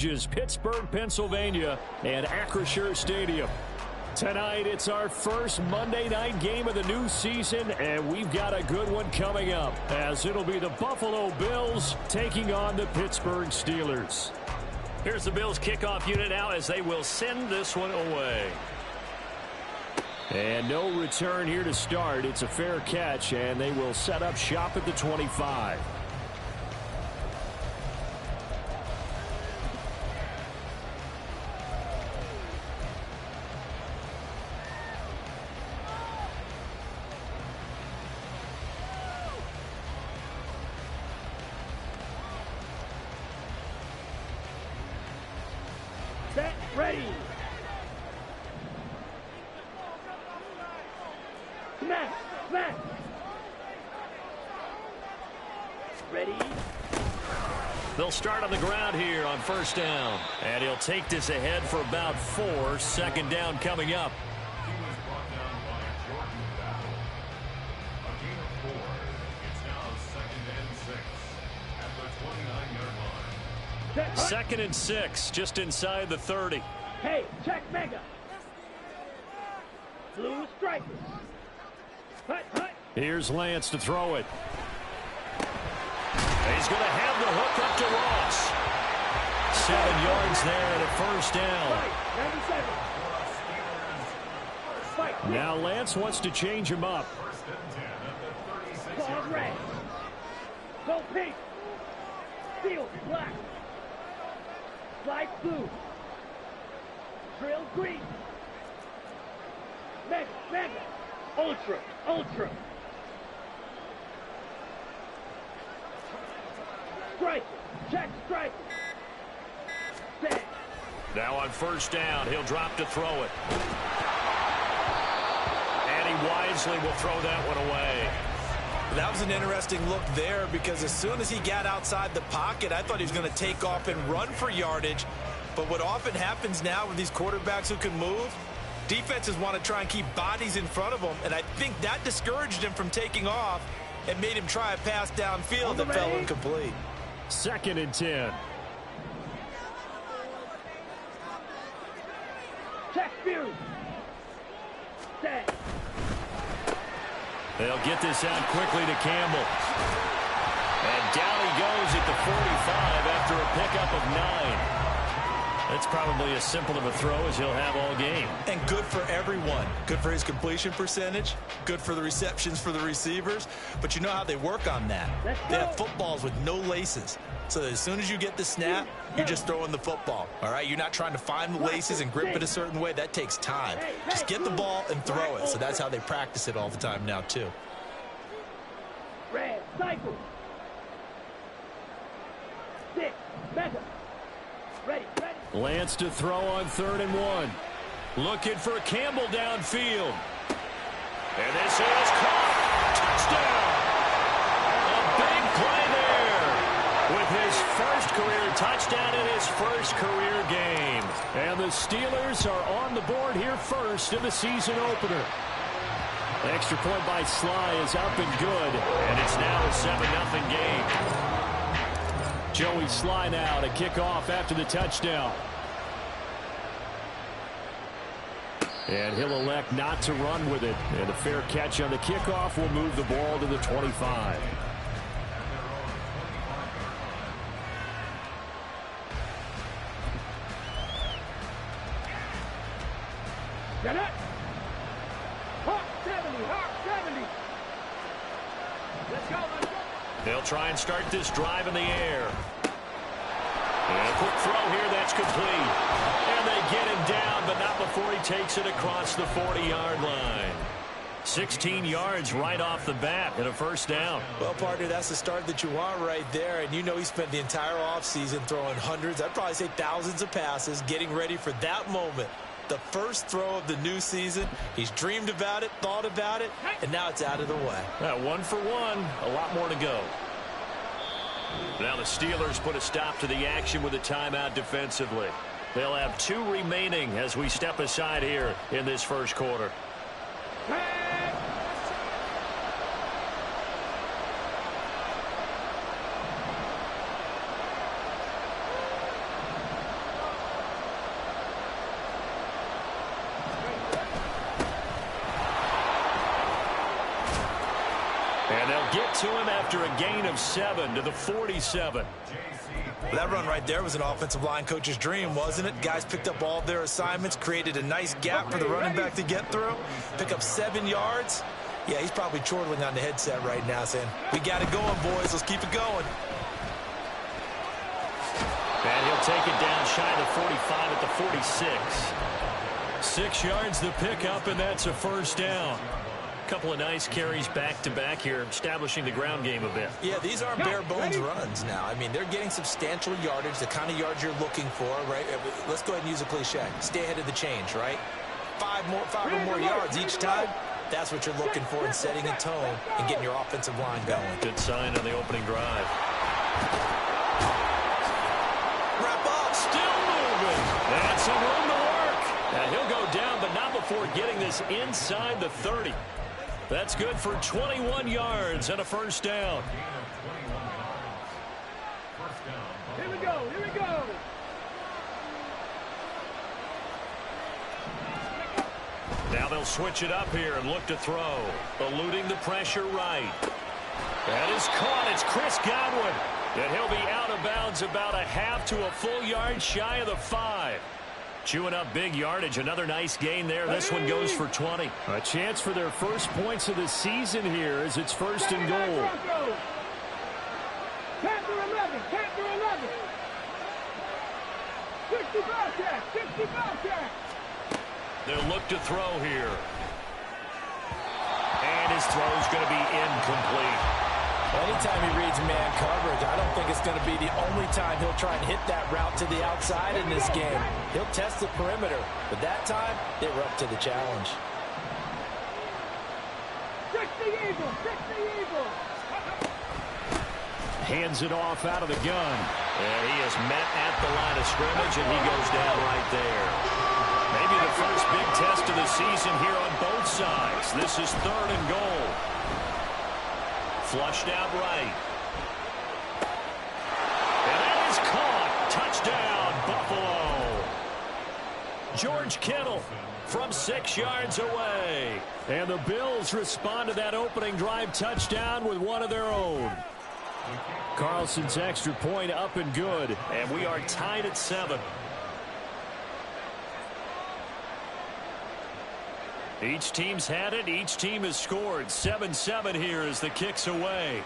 Pittsburgh, Pennsylvania, and Acrisure Stadium. Tonight, it's our first Monday night game of the new season, and we've got a good one coming up, as it'll be the Buffalo Bills taking on the Pittsburgh Steelers. Here's the Bills kickoff unit now as they will send this one away. And no return here to start. It's a fair catch, and they will set up shop at the 25. Set, ready. Smash, smash. Ready. They'll start on the ground here on first down. And he'll take this ahead for about 4. Second down coming up. Second and 6, just inside the 30. Hey, check mega. Blue strikers. Hut, hut. Here's Lance to throw it. He's going to have the hook up to Ross. 7 yards there and a first down. 97. Now Lance wants to change him up. Ball red. Go pink. Field black. Light blue. Drill green. Mega, mega. Ultra, ultra. Strike. Check strike. Set. Now on first down, he'll drop to throw it. And he wisely will throw that one away. That was an interesting look there because as soon as he got outside the pocket, I thought he was going to take off and run for yardage. But what often happens now with these quarterbacks who can move, defenses want to try and keep bodies in front of them, and I think that discouraged him from taking off and made him try a pass downfield that fell incomplete. Second and 10. Check view. Set. They'll get this out quickly to Campbell. And down he goes at the 45 after a pickup of 9. That's probably as simple of a throw as he'll have all game. And good for everyone. Good for his completion percentage. Good for the receptions for the receivers. But you know how they work on that. They have footballs with no laces. So as soon as you get the snap, you're just throwing the football. All right? You're not trying to find the laces and grip it a certain way. That takes time. Just get the ball and throw it. So that's how they practice it all the time now, too. Red, cycle. 6, mega. Ready, ready. Lance to throw on 3rd and 1. Looking for Campbell downfield. And this is caught. Touchdown. A big play there with his first career touchdown in his first career game. And the Steelers are on the board here first in the season opener. The extra point by Sly is up and good. And it's now a 7-0 game. Joey Sly now to kick off after the touchdown. And he'll elect not to run with it. And a fair catch on the kickoff will move the ball to the 25. Get it. Hawk 70, Hawk 70. Let's go, let's go. They'll try and start this drive in the air. And a quick throw here, that's complete. And they get him down, but not before he takes it across the 40-yard line. 16 yards right off the bat and a first down. Well, partner, that's the start that you want right there. And you know he spent the entire offseason throwing hundreds, I'd probably say thousands of passes, getting ready for that moment. The first throw of the new season. He's dreamed about it, thought about it, and now it's out of the way. 1 for 1, a lot more to go. Now the Steelers put a stop to the action with a timeout defensively. They'll have 2 remaining as we step aside here in this first quarter. to him after a gain of 7 to the 47. That run right there was an offensive line coach's dream, wasn't it? Guys picked up all their assignments, created a nice gap for the running back to get through, pick up 7 yards. Yeah, he's probably chortling on the headset right now saying, we got it going, boys. Let's keep it going. And he'll take it down shy of the 45 at the 46. 6 yards the pickup, and that's a first down. Couple of nice carries back-to-back here, establishing the ground game a bit. Yeah, these aren't bare-bones runs now. I mean, they're getting substantial yardage, the kind of yards you're looking for, right? Let's go ahead and use a cliche. Stay ahead of the change, right? 5 or more yards each time. That's what you're looking for in setting a tone and getting your offensive line going. Good sign on the opening drive. Wrap up. Still moving. That's some room to work. And he'll go down, but not before getting this inside the 30. That's good for 21 yards and a first down. Here we go, here we go. Now they'll switch it up here and look to throw. Eluding the pressure right. That is caught. It's Chris Godwin. And he'll be out of bounds about a half to a full yard shy of the 5. Chewing up big yardage. Another nice gain there. This one goes for 20. A chance for their first points of the season here as it's first and goal. Panther 11, Panther 11. 65 tack, 65 tack. They'll look to throw here. And his throw's going to be incomplete. Anytime he reads man coverage, I don't think it's going to be the only time he'll try and hit that route to the outside in this game. He'll test the perimeter, but that time, they were up to the challenge. 60 Eagles, 60 Eagles. Hands it off out of the gun. And he is met at the line of scrimmage, and he goes down right there. Maybe the first big test of the season here on both sides. This is 3rd and goal. Flushed out right. And that is caught. Touchdown, Buffalo. George Kittle from 6 yards away. And the Bills respond to that opening drive touchdown with one of their own. Carlson's extra point up and good. And we are tied at 7. Each team's had it. Each team has scored. 7-7 here as the kick's away.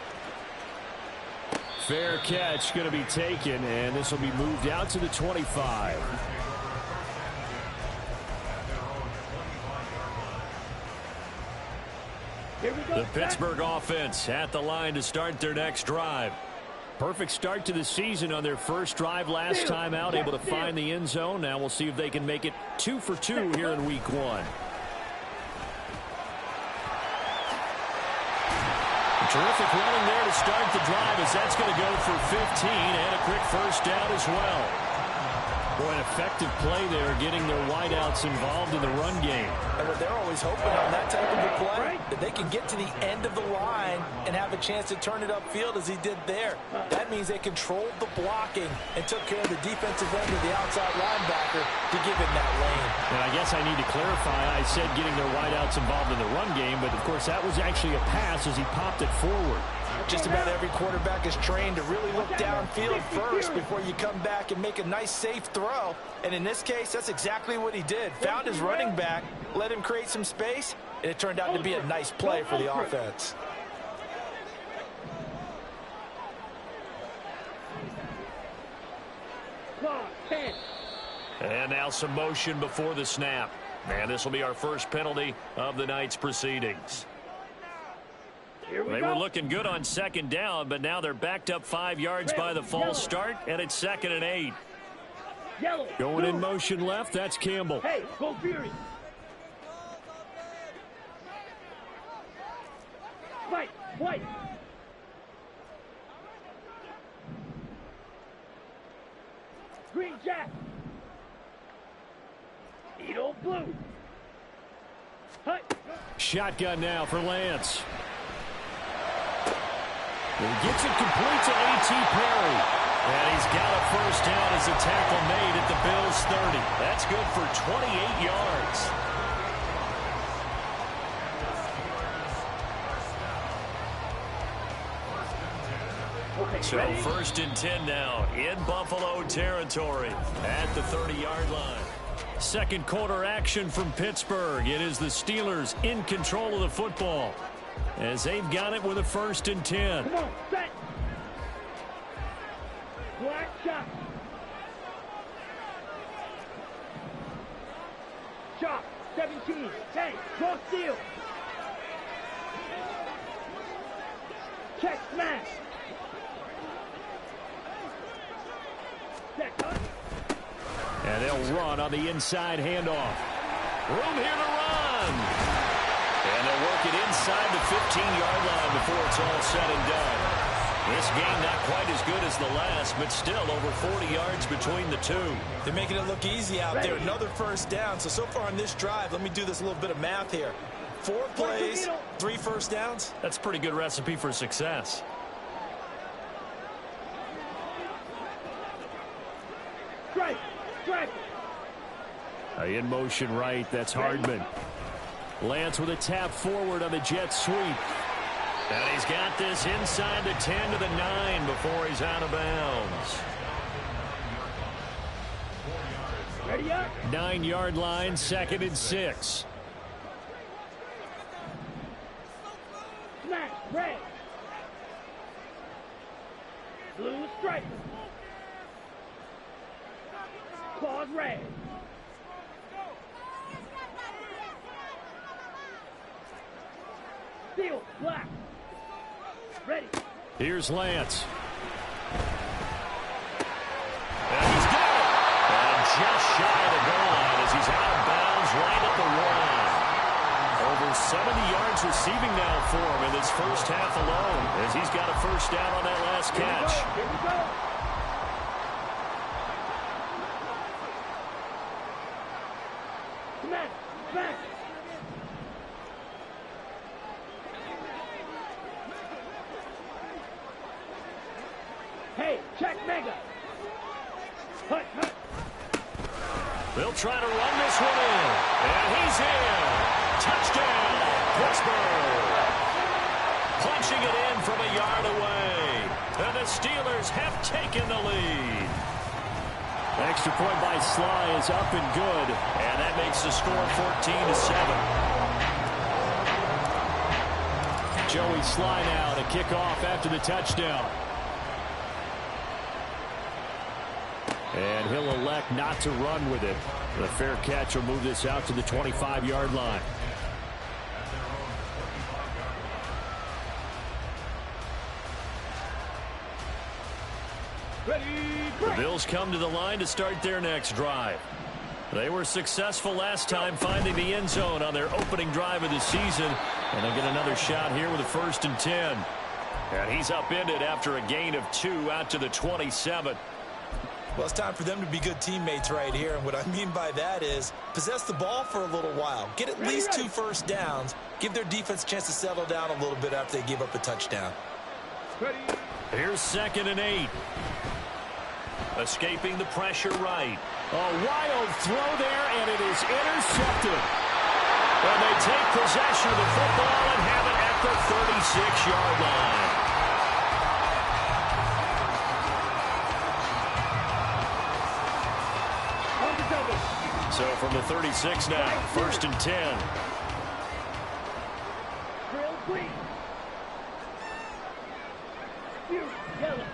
Fair catch going to be taken, and this will be moved out to the 25. Here we go. The Pittsburgh offense at the line to start their next drive. Perfect start to the season on their first drive last time out, able to find the end zone. Now we'll see if they can make it 2 for 2 here in week 1. Terrific running there to start the drive as that's going to go for 15 and a quick first down as well. Boy, an effective play there, getting their wideouts involved in the run game. And they're always hoping on that type of a play that they can get to the end of the line and have a chance to turn it upfield as he did there. That means they controlled the blocking and took care of the defensive end of the outside linebacker to give him that lane. And I guess I need to clarify, I said getting their wideouts involved in the run game, but of course that was actually a pass as he popped it forward. Just about every quarterback is trained to really look downfield first before you come back and make a nice, safe throw. And in this case, that's exactly what he did. Found his running back, let him create some space, and it turned out to be a nice play for the offense. And now some motion before the snap. And this will be our first penalty of the night's proceedings. They were looking good on second down, but now they're backed up 5 yards by the false start, and it's 2nd and 8. Going in motion left, that's Campbell. Hey, go Fury. Fight, fight. Green Jack. Edo Blue. Hut. Shotgun now for Lance. He gets it complete to A.T. Perry. And he's got a first down as the tackle made at the Bills' 30. That's good for 28 yards. So first and 10 now in Buffalo territory at the 30-yard line. Second quarter action from Pittsburgh. It is the Steelers in control of the football as they've got it with a first and 10. Come on, set. Black shot. Chop, 17, 10, cross steal. Check smash. Set cut. And they'll run on the inside handoff. Room here to run. And they'll work it inside the 15-yard line before it's all said and done. This game not quite as good as the last, but still over 40 yards between the two. They're making it look easy out there. Another first down. So far on this drive, let me do this little bit of math here. 4 plays, 3 first downs. That's a pretty good recipe for success. Strike, strike. In motion right, that's Hardman. Lance with a tap forward on the jet sweep. And he's got this inside the 10 to the 9 before he's out of bounds. Ready up. 9-yard line, 2nd and 6. Smash, red. Blue stripe. Claws red. Steel, black. Ready. Here's Lance. And he's got it. And just shy of the goal line as he's out of bounds right at the 1. Over 70 yards receiving now for him in this first half alone as he's got a first down on that last catch. Here we go. Smash, smash. Hey, check mega. Hut, hut. They'll try to run this one in. And he's in. Touchdown, Pittsburgh. Punching it in from a yard away. And the Steelers have taken the lead. Extra point by Sly is up and good. And that makes the score 14-7. Joey Sly now to kick off after the touchdown. And he'll elect not to run with it. The fair catch will move this out to the 25-yard line. Ready, The Bills come to the line to start their next drive. They were successful last time finding the end zone on their opening drive of the season. And they'll get another shot here with a first and 10. And he's upended after a gain of 2 out to the 27. Well, it's time for them to be good teammates right here. And what I mean by that is possess the ball for a little while. Get at least 2 first downs. Give their defense a chance to settle down a little bit after they give up a touchdown. ready. Here's 2nd and 8. Escaping the pressure right. A wild throw there, and it is intercepted. And they take possession of the football and have it at the 36-yard line. On the double. So from the 36 now, 1st and 10. Drill green. Fury, yellow.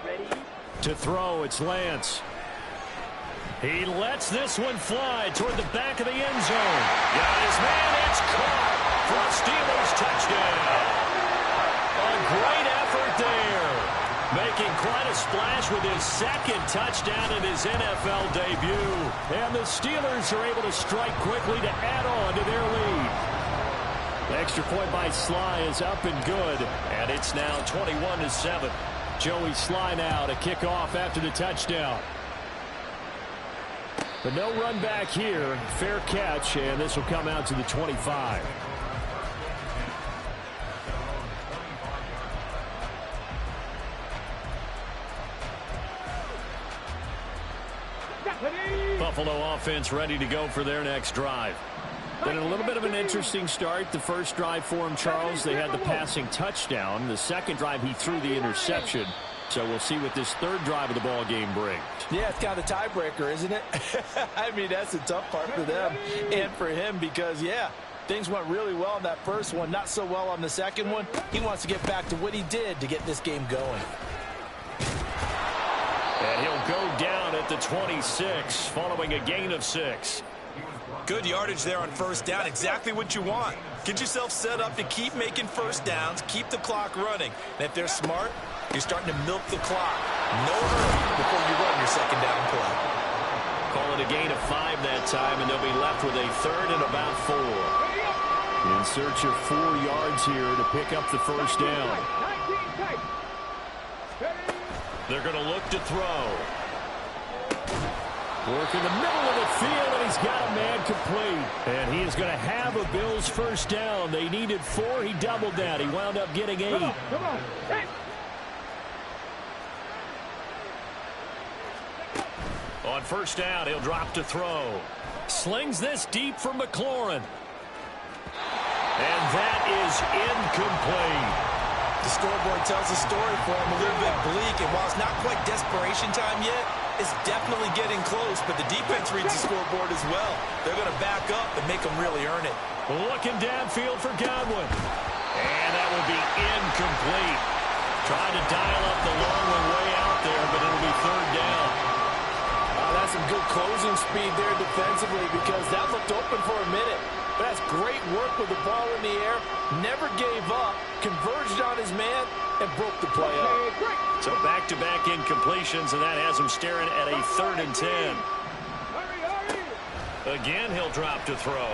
Ready. To throw, it's Lance. He lets this one fly toward the back of the end zone. Got his man, it's caught for a Steelers touchdown. A great effort there. Making quite a splash with his 2nd touchdown in his NFL debut. And the Steelers are able to strike quickly to add on to their lead. The extra point by Sly is up and good. And it's now 21-7. Joey Sly now to kick off after the touchdown. But no run back here. Fair catch, and this will come out to the 25. Ready. Buffalo offense ready to go for their next drive. Been a little bit of an interesting start. The first drive for him, Charles, they had the passing touchdown. The second drive, he threw the interception. So we'll see what this third drive of the ball game brings. Yeah, it's kind of a tiebreaker, isn't it? I mean, that's the tough part for them and for him because, yeah, things went really well in that first one, not so well on the second one. He wants to get back to what he did to get this game going. And he'll go down at the 26 following a gain of 6. Good yardage there on first down. Exactly what you want. Get yourself set up to keep making first downs, keep the clock running. And if they're smart, you're starting to milk the clock. No hurry before you run your second down play. Call it a gain of 5 that time, and they'll be left with a third and about 4. In search of 4 yards here to pick up the first down. They're going to look to throw. Work in the middle of the field, and he's got a man complete. And he is going to have a Bills first down. They needed 4. He doubled that. He wound up getting 8. Come on. Hey. On first down, he'll drop to throw. Slings this deep for McLaurin. And that is incomplete. The scoreboard tells a story for him, a little bit bleak, and while it's not quite desperation time yet, it's definitely getting close, but the defense reads the scoreboard as well. They're going to back up and make them really earn it. Looking downfield for Godwin. And that will be incomplete. Trying to dial up the long one way out there, but it'll be third down. That's some good closing speed there defensively because that looked open for a minute. But that's great work with the ball in the air. Never gave up, converged on his man, and broke the play up. So back-to-back incompletions, and that has him staring at a 3rd and 10. Again, he'll drop to throw.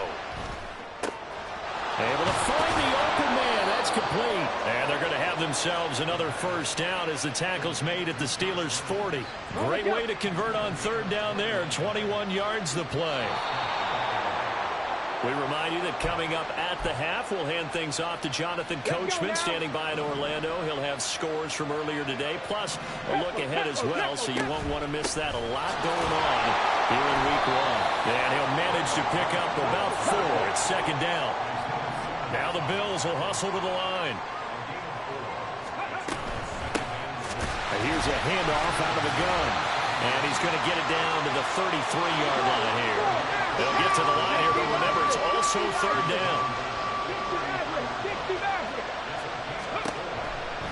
Able to find the open man. That's complete. And they're going to have themselves another first down as the tackle's made at the Steelers' 40. Great way to convert on third down there. 21 yards the play. We remind you that coming up at the half, we'll hand things off to Jonathan Coachman standing by in Orlando. He'll have scores from earlier today, plus a look ahead as well, so you won't want to miss that. A lot going on here in week 1. And he'll manage to pick up about 4 at second down. Now the Bills will hustle to the line. And here's a handoff out of the gun. And he's going to get it down to the 33-yard line here. They'll get to the line here, but remember, it's also third down.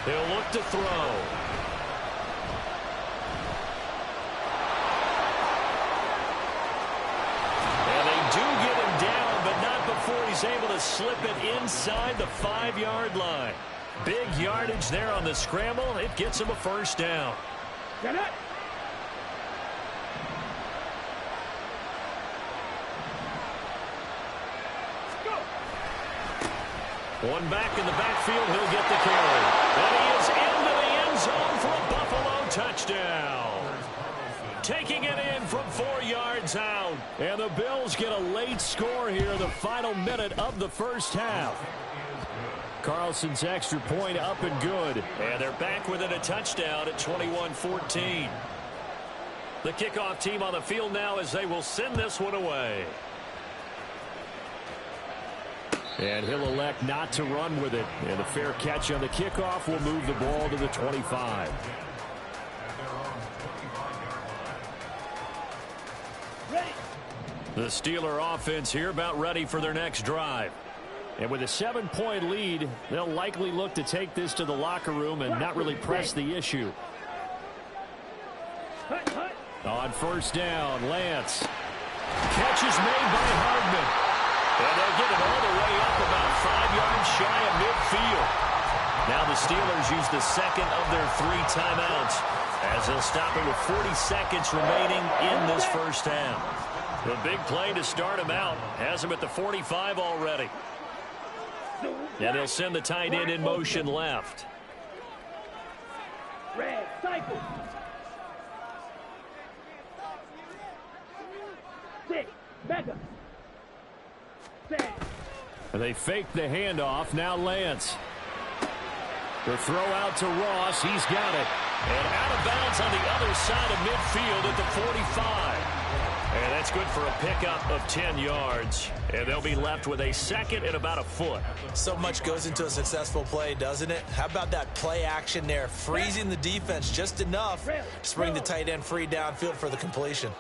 They'll look to throw. And they do get him down, but not before he's able to slip it inside the 5-yard line. Big yardage there on the scramble. It gets him a first down. Get it. One back in the backfield, he'll get the carry. And he is into the end zone for a Buffalo touchdown. Taking it in from 4 yards out. And the Bills get a late score here in the final minute of the first half. Carlson's extra point up and good. And they're back within a touchdown at 21-14. The kickoff team on the field now as they will send this one away. And he'll elect not to run with it. And a fair catch on the kickoff will move the ball to the 25. Ready. The Steeler offense here about ready for their next drive. And with a 7-point lead, they'll likely look to take this to the locker room and not really press the issue. On first down, Lance. Catch is made by Hardman. And they'll get it all the way up about 5 yards shy of midfield. Now the Steelers use the second of their 3 timeouts as they'll stop it with 40 seconds remaining in this first half. The big play to start him out has him at the 45 already. And they'll send the tight end in motion left. Red cycle. 6. Back up. And they fake the handoff. Now Lance. The throw out to Ross. He's got it. And out of bounds on the other side of midfield at the 45. And that's good for a pickup of 10 yards. And they'll be left with a second and about a foot. So much goes into a successful play, doesn't it? How about that play action there? Freezing the defense just enough to bring the tight end free downfield for the completion.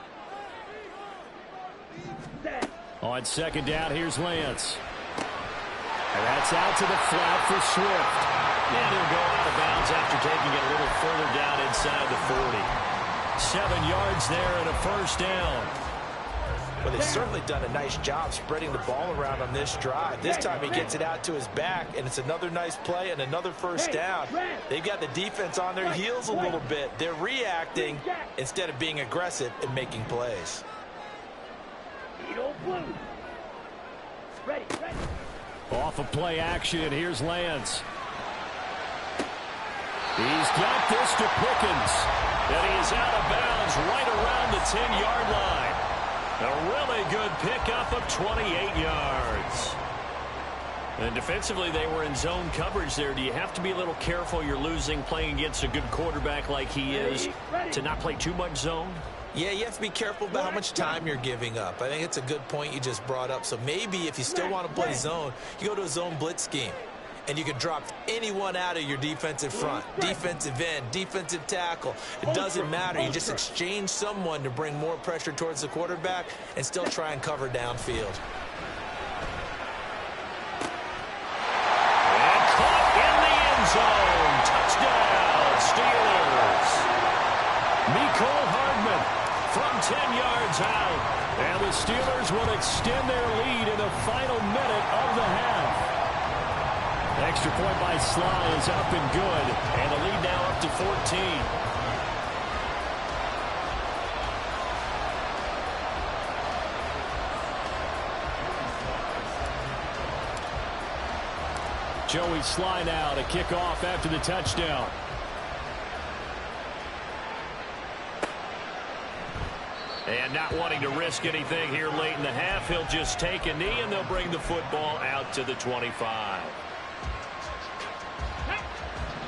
On second down, here's Lance. And that's out to the flat for Swift. And he'll go out of bounds after taking it a little further down inside the 40. 7 yards there and a first down. Well, they've certainly done a nice job spreading the ball around on this drive. This time he gets it out to his back, and it's another nice play and another first down. They've got the defense on their heels a little bit. They're reacting instead of being aggressive and making plays. Off of play action, here's Lance. He's got this to Pickens. And he's out of bounds right around the 10-yard line. A really good pickup of 28 yards. And defensively, they were in zone coverage there. Do you have to be a little careful? You're losing playing against a good quarterback like he is to not play too much zone? Yeah, you have to be careful about how much time you're giving up. I think it's a good point you just brought up. So maybe if you still want to play zone, you go to a zone blitz scheme. And you can drop anyone out of your defensive front, defensive end, defensive tackle. It doesn't matter. You just exchange someone to bring more pressure towards the quarterback and still try and cover downfield. And caught in the end zone. Touchdown, Steelers. Mecole Hardman from 10 yards out. And the Steelers will extend their lead in the final minute of the half. Extra point by Sly is up and good. And the lead now up to 14. Joey Sly now to kick off after the touchdown. And not wanting to risk anything here late in the half, he'll just take a knee and they'll bring the football out to the 25.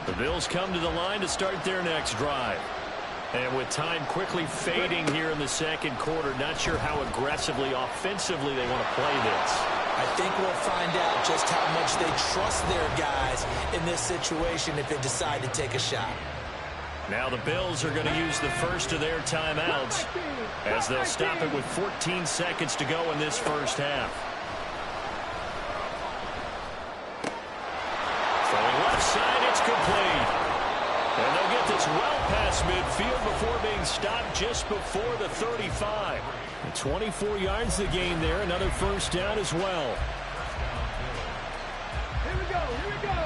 The Bills come to the line to start their next drive. And with time quickly fading here in the second quarter, not sure how aggressively, offensively they want to play this. I think we'll find out just how much they trust their guys in this situation if they decide to take a shot. Now the Bills are going to use the first of their timeouts as they'll stop it with 14 seconds to go in this first half. Throwing left side, it's complete. And they'll get this well past midfield before being stopped just before the 35. 24 yards to gain there. Another first down as well. Here we go, here we go.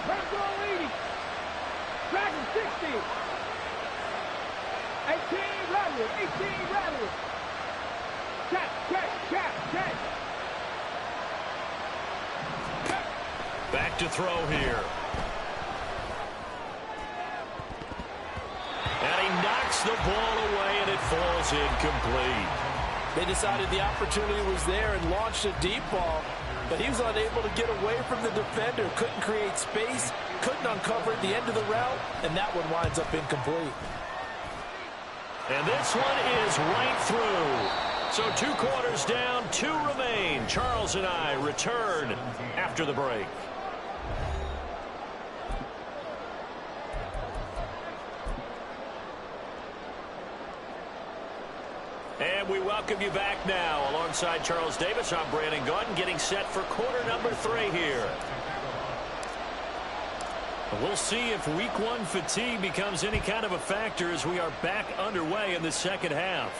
Control 80. Dragon 60. 18 Rattlers, 18 Rattlers. Check, check, check, check. Back to throw here. And he knocks the ball away, and it falls incomplete. They decided the opportunity was there and launched a deep ball, but he was unable to get away from the defender, couldn't create space, couldn't uncover at the end of the route, and that one winds up incomplete. And this one is right through. So 2 quarters down, 2 remain. Charles and I return after the break. And we welcome you back now. Alongside Charles Davis, I'm Brandon Gaudin, getting set for quarter number 3 here. We'll see if week 1 fatigue becomes any kind of a factor as we are back underway in the second half.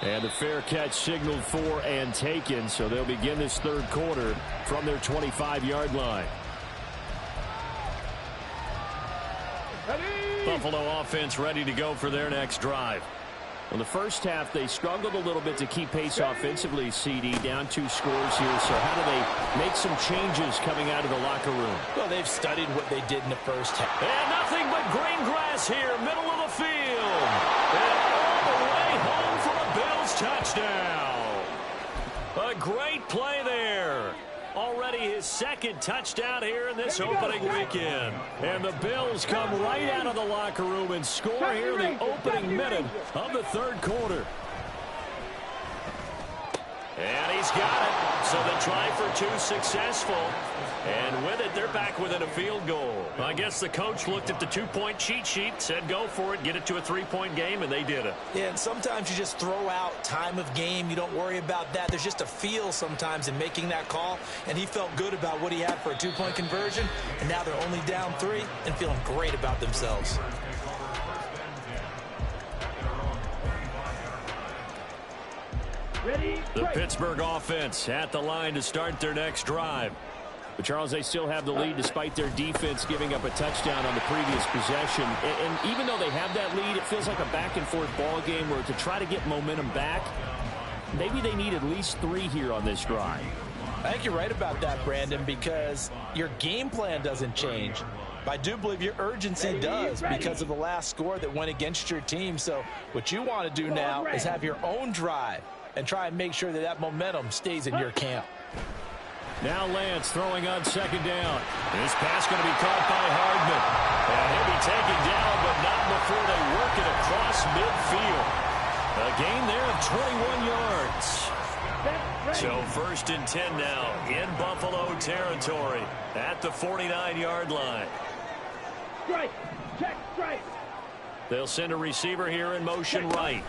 And the fair catch signaled for and taken, so they'll begin this third quarter from their 25-yard line. Ready? Buffalo offense ready to go for their next drive. In the first half, they struggled a little bit to keep pace offensively, CD, down 2 scores here. So how do they make some changes coming out of the locker room? Well, they've studied what they did in the first half. And nothing but green grass here, middle of the field. And all the way home for a Bills touchdown. A great play there. Already his second touchdown here in this opening weekend. And the Bills come right out of the locker room and score here in the opening minute of the third quarter. And he's got it. So the try for two successful. And with it, they're back within a field goal. I guess the coach looked at the two-point cheat sheet, said go for it, get it to a three-point game, and they did it. Yeah, and sometimes you just throw out time of game. You don't worry about that. There's just a feel sometimes in making that call, and he felt good about what he had for a two-point conversion, and now they're only down 3 and feeling great about themselves. The Pittsburgh offense at the line to start their next drive. But, Charles, they still have the lead despite their defense giving up a touchdown on the previous possession. And even though they have that lead, it feels like a back-and-forth ball game where to try to get momentum back, maybe they need at least 3 here on this drive. I think you're right about that, Brandon, because your game plan doesn't change. I do believe your urgency does because of the last score that went against your team. So what you want to do now is have your own drive and try and make sure that that momentum stays in your camp. Now Lance throwing on second down. This pass going to be caught by Hardman. And he'll be taken down, but not before they work it across midfield. A gain there of 21 yards. So 1st and 10 now in Buffalo territory at the 49-yard line. Strike. Check strike. They'll send a receiver here in motion right.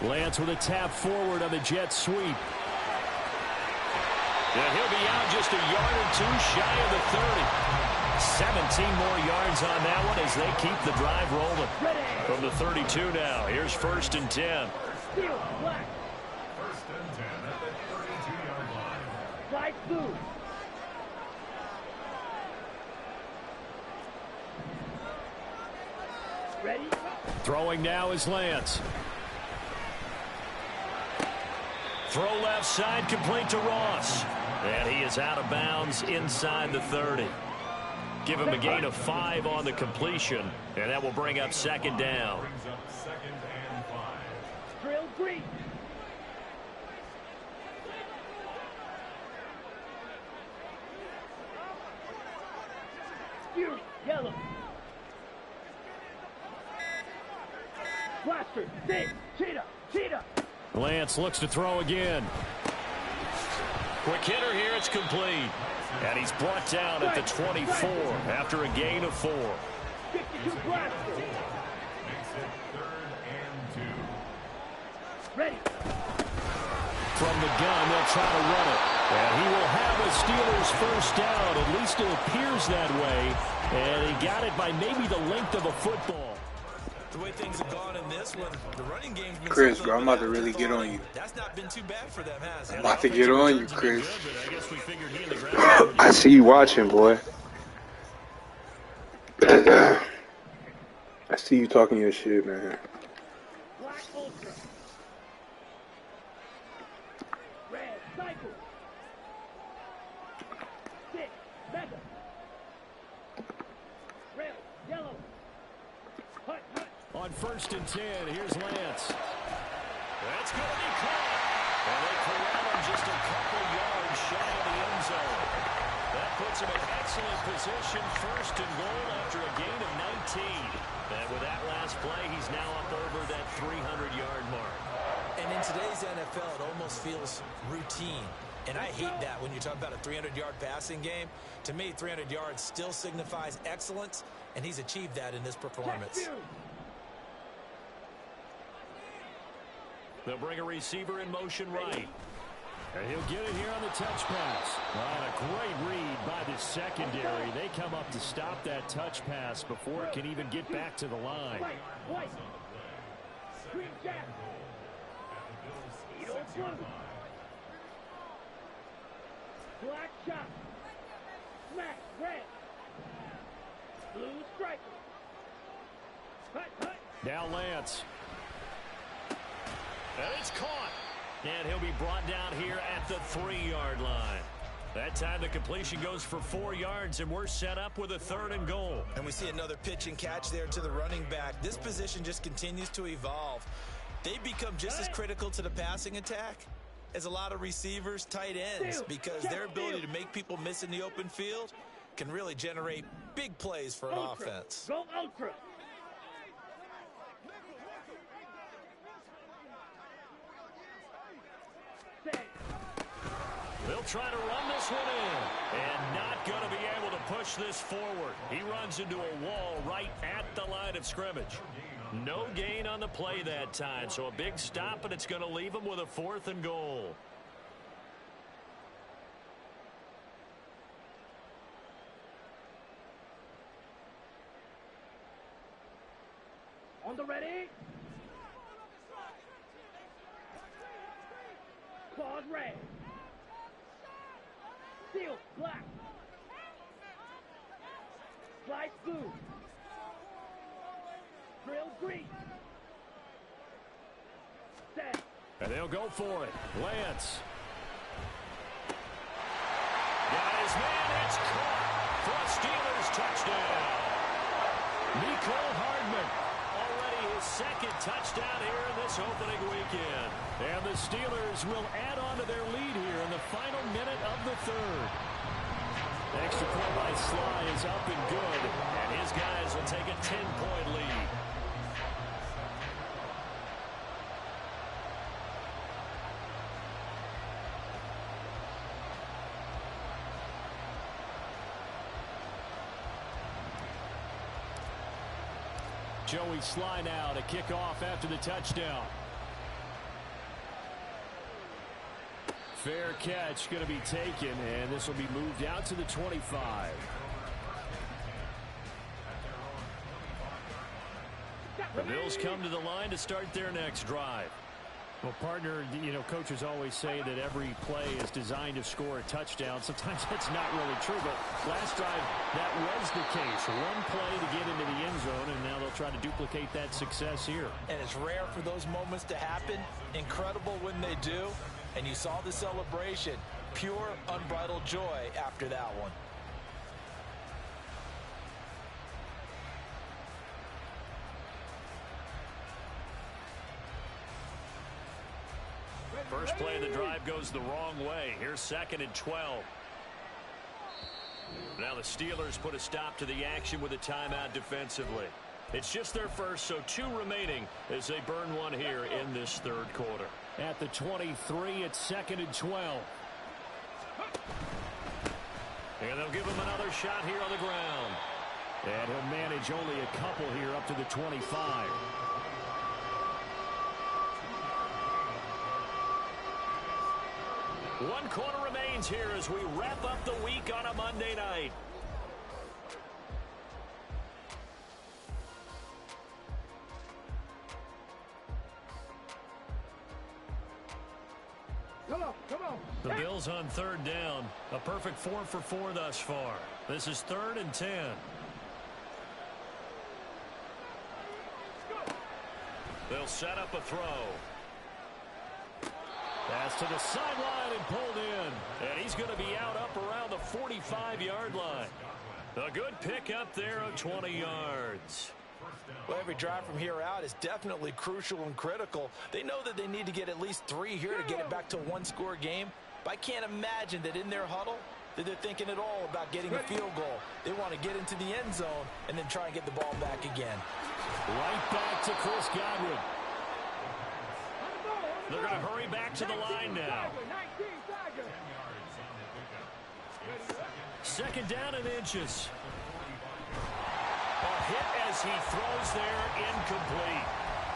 Lance with a tap forward on the jet sweep. And he'll be out just a yard or 2 shy of the 30. 17 more yards on that one as they keep the drive rolling. From the 32 now, here's 1st and 10. Steel, black. 1st and 10 at the 32-yard line. Slide through. Ready? Throwing now is Lance. Throw left side, complete to Ross. And he is out of bounds inside the 30. Give him a gain of 5 on the completion, and that will bring up 2nd down. Brings up 2nd and 5. Drill green. Fury, yellow. Blaster, six, cheetah, cheetah. Lance looks to throw again. Quick hitter here, it's complete. And he's brought down at the 24 after a gain of 4. 52 blaster. Makes it 3rd and 2. Ready. From the gun, they'll try to run it. And he will have a Steelers first down. At least it appears that way. And he got it by maybe the length of a football. The way things have gone in this one, the running game's been Chris, bro, I'm about to really get on you. That's not been too bad for them, has it? I'm about to get on you, Chris. I see you watching, boy. I see you talking your shit, man. Black ultra. Red cycle. 6 mega. Red yellow. Hut hut. On 1st and 10, here's Lance. That's going to be caught. And they corral him just a couple yards shy of the end zone. That puts him in excellent position, 1st and goal after a gain of 19. And with that last play, he's now up over that 300-yard mark. And in today's NFL, it almost feels routine. And I hate that when you talk about a 300-yard passing game. To me, 300 yards still signifies excellence, and he's achieved that in this performance. They'll bring a receiver in motion right. And he'll get it here on the touch pass. And a great read by the secondary. They come up to stop that touch pass before it can even get back to the line. White. Green jack. Eagle blue. Black shot. Smack red. Blue striker. Hut. Now Lance. And it's caught. And he'll be brought down here at the 3-yard line. That time the completion goes for 4 yards, and we're set up with a 3rd and goal. And we see another pitch and catch there to the running back. This position just continues to evolve. They become just as critical to the passing attack is a lot of receivers, tight ends, because their ability to make people miss in the open field can really generate big plays for an offense. Go ultra. They'll try to run this one in, and not going to be able to push this forward. He runs into a wall right at the line of scrimmage. No gain on the play that time, so a big stop, and it's going to leave him with a 4th and goal. On the ready. Claws red. Steel black. Slide blue. Drill green. Set. And they'll go for it. Lance. Got his man. It's caught for a Steelers touchdown. Mecole Hardman. Already his 2nd touchdown here in this opening weekend. And the Steelers will add on to their lead here in the final minute of the 3rd. Extra point by Sly is up and good, and his guys will take a 10-point lead. Joey Sly now to kick off after the touchdown. Fair catch going to be taken, and this will be moved out to the 25. The Bills come to the line to start their next drive. Well, partner, you know, coaches always say that every play is designed to score a touchdown. Sometimes that's not really true, but last drive, that was the case. One play to get into the end zone, and now they'll try to duplicate that success here. And it's rare for those moments to happen. Incredible when they do. And you saw the celebration. Pure, unbridled joy after that one. First play of the drive goes the wrong way. Here's 2nd and 12. Now the Steelers put a stop to the action with a timeout defensively. It's just their first, so 2 remaining as they burn one here in this 3rd quarter. At the 23, it's 2nd and 12. And they'll give him another shot here on the ground. And he'll manage only a couple here up to the 25. One quarter remains here as we wrap up the week on a Monday night. Come on. The Bills on 3rd down. A perfect 4 for 4 thus far. This is 3rd and 10. They'll set up a throw. Pass to the sideline and pulled in. And he's going to be out up around the 45-yard line. A good pick up there of 20 yards. Well, every drive from here out is definitely crucial and critical. They know that they need to get at least 3 here to get it back to a 1-score game. But I can't imagine that in their huddle that they're thinking at all about getting a field goal. They want to get into the end zone and then try and get the ball back again. Right back to Chris Godwin. They're going to hurry back to the line now. 2nd down and inches. A hit as he throws there, incomplete.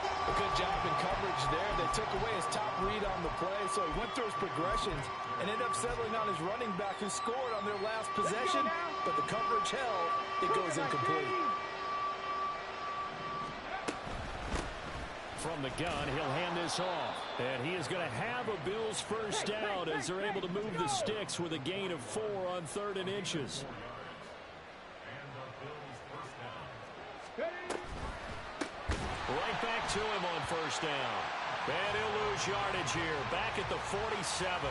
A good job in coverage there. They took away his top read on the play, so he went through his progressions and ended up settling on his running back who scored on their last possession, but the coverage held. It goes incomplete. From the gun, he'll hand this off. And he is going to have a Bills first down as they're able to move the sticks with a gain of 4 on 3rd and inches. Right back to him on 1st down. And he'll lose yardage here. Back at the 47.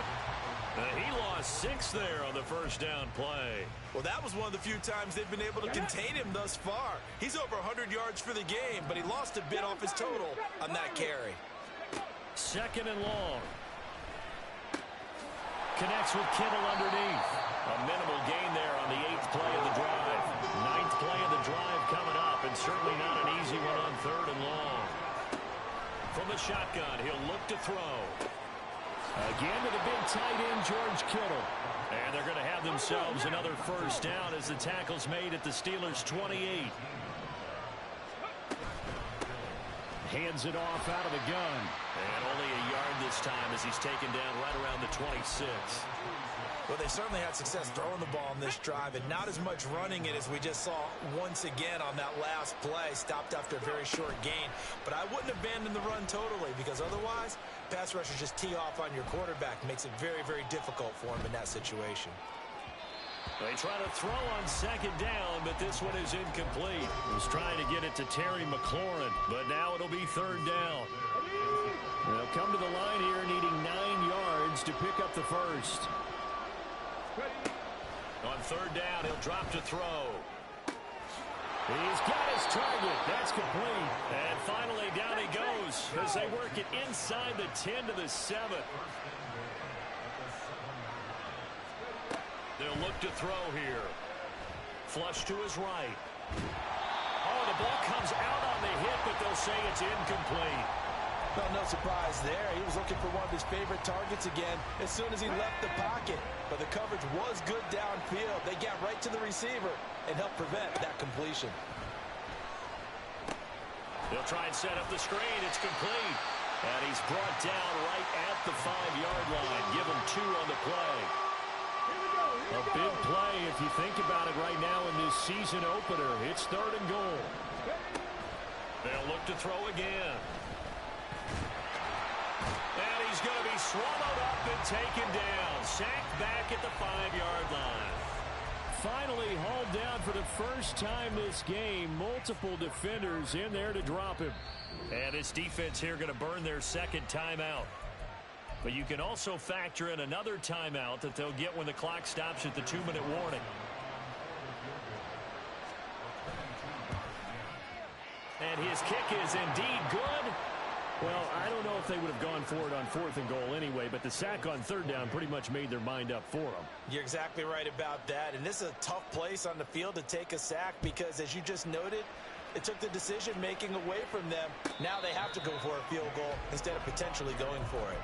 He lost 6 there on the 1st down play. Well, that was one of the few times they've been able to contain him thus far. He's over 100 yards for the game, but he lost a bit off his total on that carry. 2nd and long. connects with Kittle underneath. A minimal gain there on the 8th play of the drive. 9th play of the drive coming up, and certainly not an easy one on 3rd and long. From the shotgun, he'll look to throw. Again to the big tight end, George Kittle. And they're going to have themselves another first down as the tackle's made at the Steelers' 28. Hands it off out of the gun. And only a yard this time as he's taken down right around the 26. Well, they certainly had success throwing the ball on this drive, and not as much running it as we just saw once again on that last play. Stopped after a very short gain. But I wouldn't abandon the run totally, because otherwise, pass rushers just tee off on your quarterback. Makes it very, very difficult for him in that situation. They try to throw on 2nd down, but this one is incomplete. Was trying to get it to Terry McLaurin, but now it'll be 3rd down. They'll come to the line here needing 9 yards to pick up the first. On 3rd down, he'll drop to throw. He's got his target. That's complete. And finally, down he goes as they work it inside the 10 to the 7. They'll look to throw here. Flush to his right. Oh, the ball comes out on the hit, but they'll say it's incomplete. Well, no surprise there. He was looking for one of his favorite targets again as soon as he left the pocket. But the coverage was good downfield. They got right to the receiver and helped prevent that completion. They'll try and set up the screen. It's complete. And he's brought down right at the 5-yard line. Give him 2 on the play. A big play if you think about it right now in this season opener. It's 3rd and goal. They'll look to throw again. And he's going to be swallowed up and taken down. Sacked back at the 5-yard line. Finally hauled down for the first time this game. Multiple defenders in there to drop him. And this defense here going to burn their 2nd timeout. But you can also factor in another timeout that they'll get when the clock stops at the 2-minute warning. And his kick is indeed good. Well, I don't know if they would have gone for it on 4th and goal anyway, but the sack on 3rd down pretty much made their mind up for them. You're exactly right about that. And this is a tough place on the field to take a sack because, as you just noted, it took the decision-making away from them. Now they have to go for a field goal instead of potentially going for it.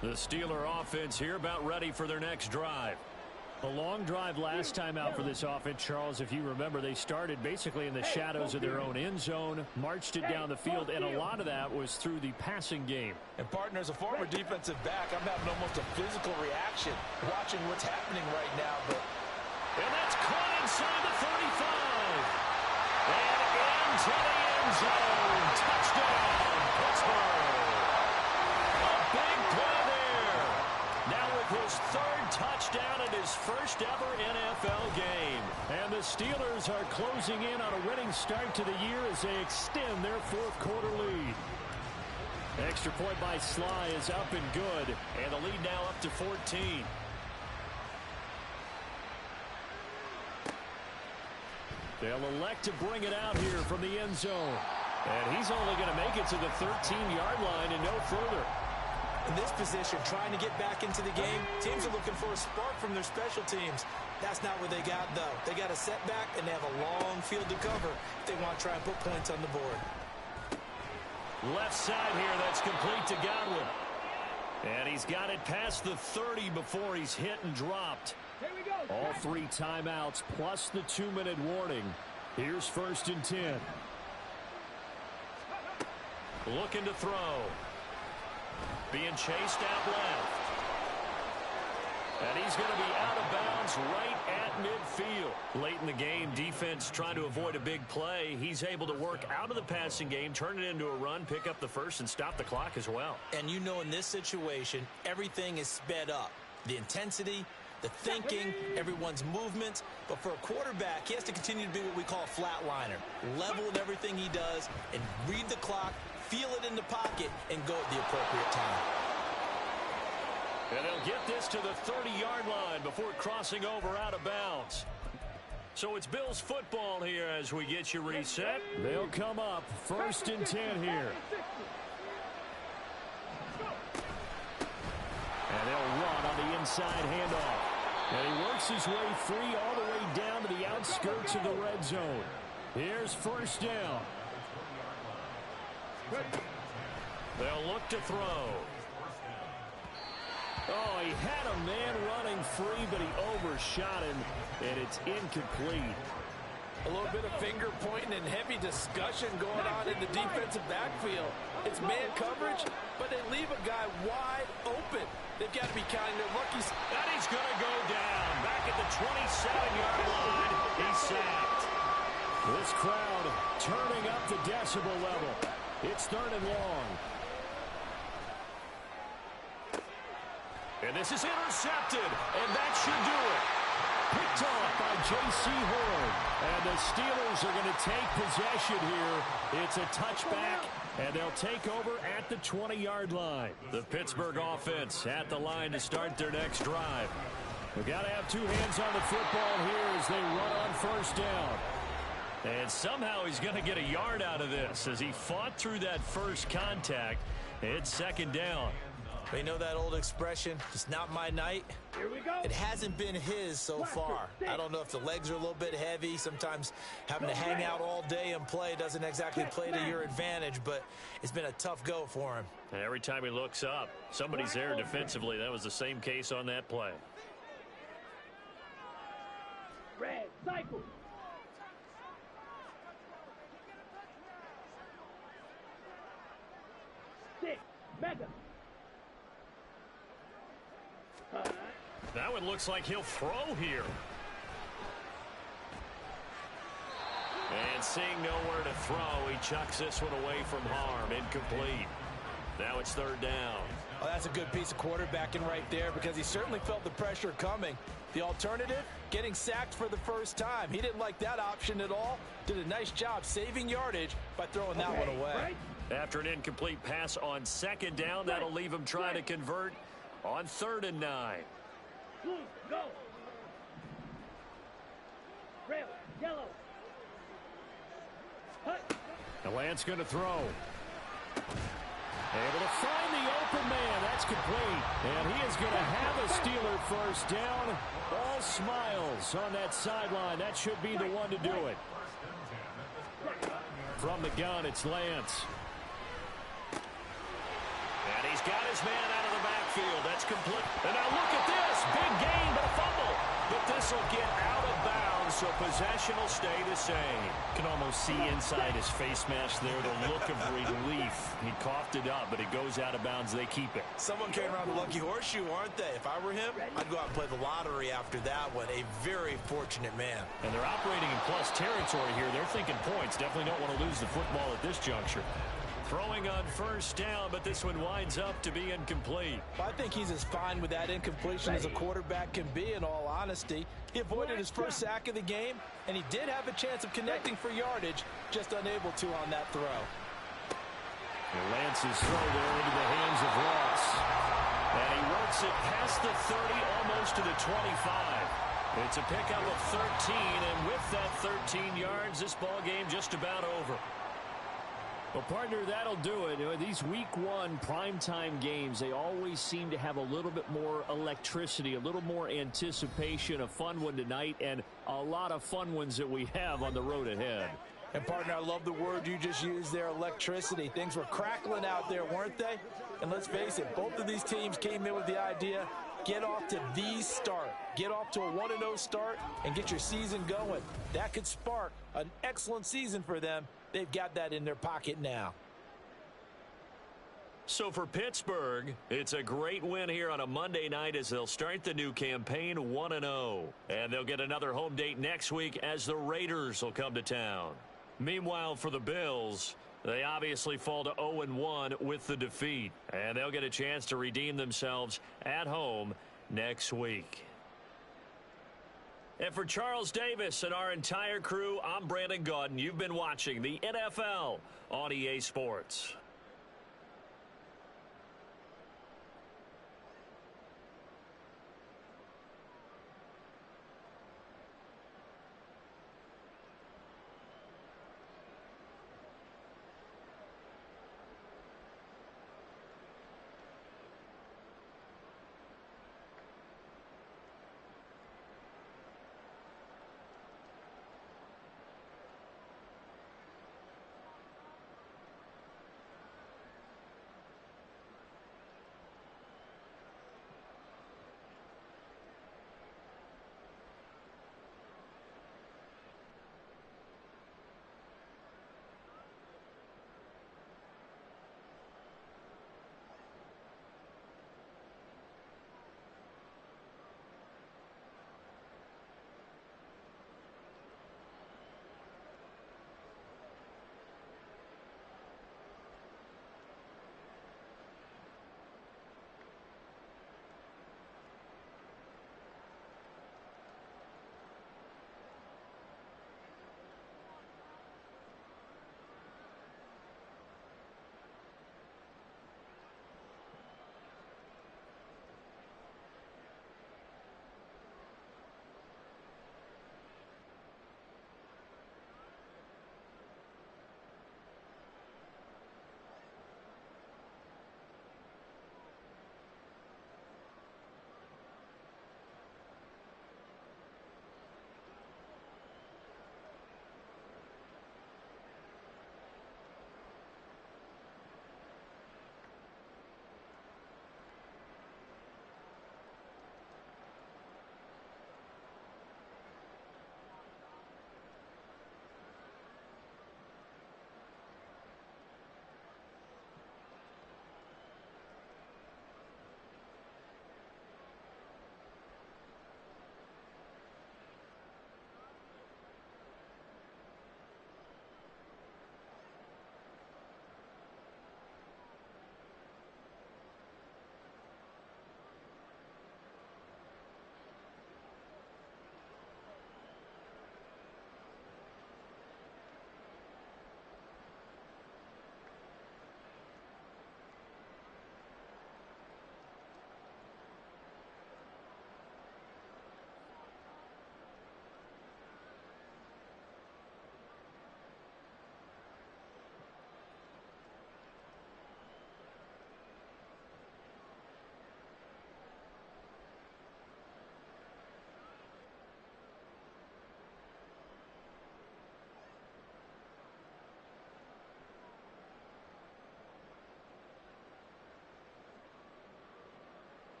The Steeler offense here about ready for their next drive. A long drive last time out for this offense, Charles. If you remember, they started basically in the shadows of their own end zone, marched it down the field, and a lot of that was through the passing game. And, partner, as a former defensive back, I'm having almost a physical reaction watching what's happening right now. And that's caught inside the 35. And into the end zone. Touchdown, Pittsburgh. A big play there. Now with his 3rd touchdown in his first ever NFL game. And the Steelers are closing in on a winning start to the year as they extend their 4th quarter lead. Extra point by Sly is up and good. And the lead now up to 14. They'll elect to bring it out here from the end zone. And he's only going to make it to the 13-yard line and no further. In this position, trying to get back into the game, teams are looking for a spark from their special teams. That's not what they got, though. They got a setback, and they have a long field to cover if they want to try and put points on the board. Left side here, that's complete to Godwin. And he's got it past the 30 before he's hit and dropped. All 3 timeouts plus the 2-minute warning. Here's 1st and 10. Looking to throw. Being chased out left. And he's going to be out of bounds right at midfield. Late in the game, defense trying to avoid a big play. He's able to work out of the passing game, turn it into a run, pick up the first, and stop the clock as well. And you know in this situation, everything is sped up. The intensity, the thinking, everyone's movements. But for a quarterback, he has to continue to be what we call a flatliner. Level in everything he does and read the clock, feel it in the pocket, and go at the appropriate time. And they'll get this to the 30-yard line before crossing over out of bounds. So it's Bills football here as we get you reset. They'll come up 1st and 10 here. And they'll run on the inside handoff. And he works his way free all the way down to the outskirts of the red zone. Here's 1st down. They'll look to throw. Oh, he had a man running free, but he overshot him, and it's incomplete. A little bit of finger pointing and heavy discussion going on in the defensive backfield. It's man coverage, but they leave a guy wide open. They've got to be counting their lucky. And he's going to go down. Back at the 27-yard line. He's sacked. This crowd turning up the decibel level. It's 3rd and long. And this is intercepted, and that should do it. Picked off by J.C. Horn. And the Steelers are going to take possession here. It's a touchback, and they'll take over at the 20-yard line. The Pittsburgh offense at the line to start their next drive. We've got to have 2 hands on the football here as they run on 1st down. And somehow he's going to get a yard out of this as he fought through that first contact. It's 2nd down. You know that old expression, it's not my night? Here we go. It hasn't been his so far. I don't know if the legs are a little bit heavy. Sometimes having to hang out all day and play doesn't exactly play to your advantage, but it's been a tough go for him. And every time he looks up, somebody's there defensively. That was the same case on that play. Red cycle. Six. Mega. That one looks like he'll throw here. And seeing nowhere to throw, he chucks this one away from harm. Incomplete. Now it's 3rd down. Oh, that's a good piece of quarterbacking right there because he certainly felt the pressure coming. The alternative, getting sacked for the first time. He didn't like that option at all. Did a nice job saving yardage by throwing that one away. After an incomplete pass on 2nd down, that'll leave him trying to convert on 3rd and 9. Blue, go. Red, yellow. The Lance going to throw. Able to find the open man. That's complete. And he is going to have a Steeler 1st down. All smiles on that sideline. That should be the one to do it. From the gun, it's Lance. And he's got his man out of the backfield. That's complete. And now look at this. Big gain, but a fumble. But this will get out of bounds, so possession will stay the same. Can almost see inside his face mask there the look of relief. He coughed it up, but it goes out of bounds. They keep it. Someone came around the lucky horseshoe, aren't they? If I were him, I'd go out and play the lottery after that one. A very fortunate man. And they're operating in plus territory here. They're thinking points. Definitely don't want to lose the football at this juncture. Throwing on 1st down, but this one winds up to be incomplete. I think he's as fine with that incompletion as a quarterback can be, in all honesty. He avoided his first sack of the game, and he did have a chance of connecting for yardage, just unable to on that throw. And Lance's throw there into the hands of Ross. And he works it past the 30, almost to the 25. It's a pickup of 13, and with that 13 yards, this ball game just about over. Well, partner, that'll do it. You know, these week 1 primetime games, they always seem to have a little bit more electricity, a little more anticipation. A fun one tonight, and a lot of fun ones that we have on the road ahead. And, partner, I love the word you just used there, electricity. Things were crackling out there, weren't they? And let's face it, both of these teams came in with the idea, get off to the start. Get off to a 1-0 start and get your season going. That could spark an excellent season for them. They've got that in their pocket now. So for Pittsburgh, it's a great win here on a Monday night as they'll start the new campaign 1-0. And they'll get another home date next week as the Raiders will come to town. Meanwhile, for the Bills, they obviously fall to 0-1 with the defeat. And they'll get a chance to redeem themselves at home next week. And for Charles Davis and our entire crew, I'm Brandon Gaudin. You've been watching the NFL on EA Sports.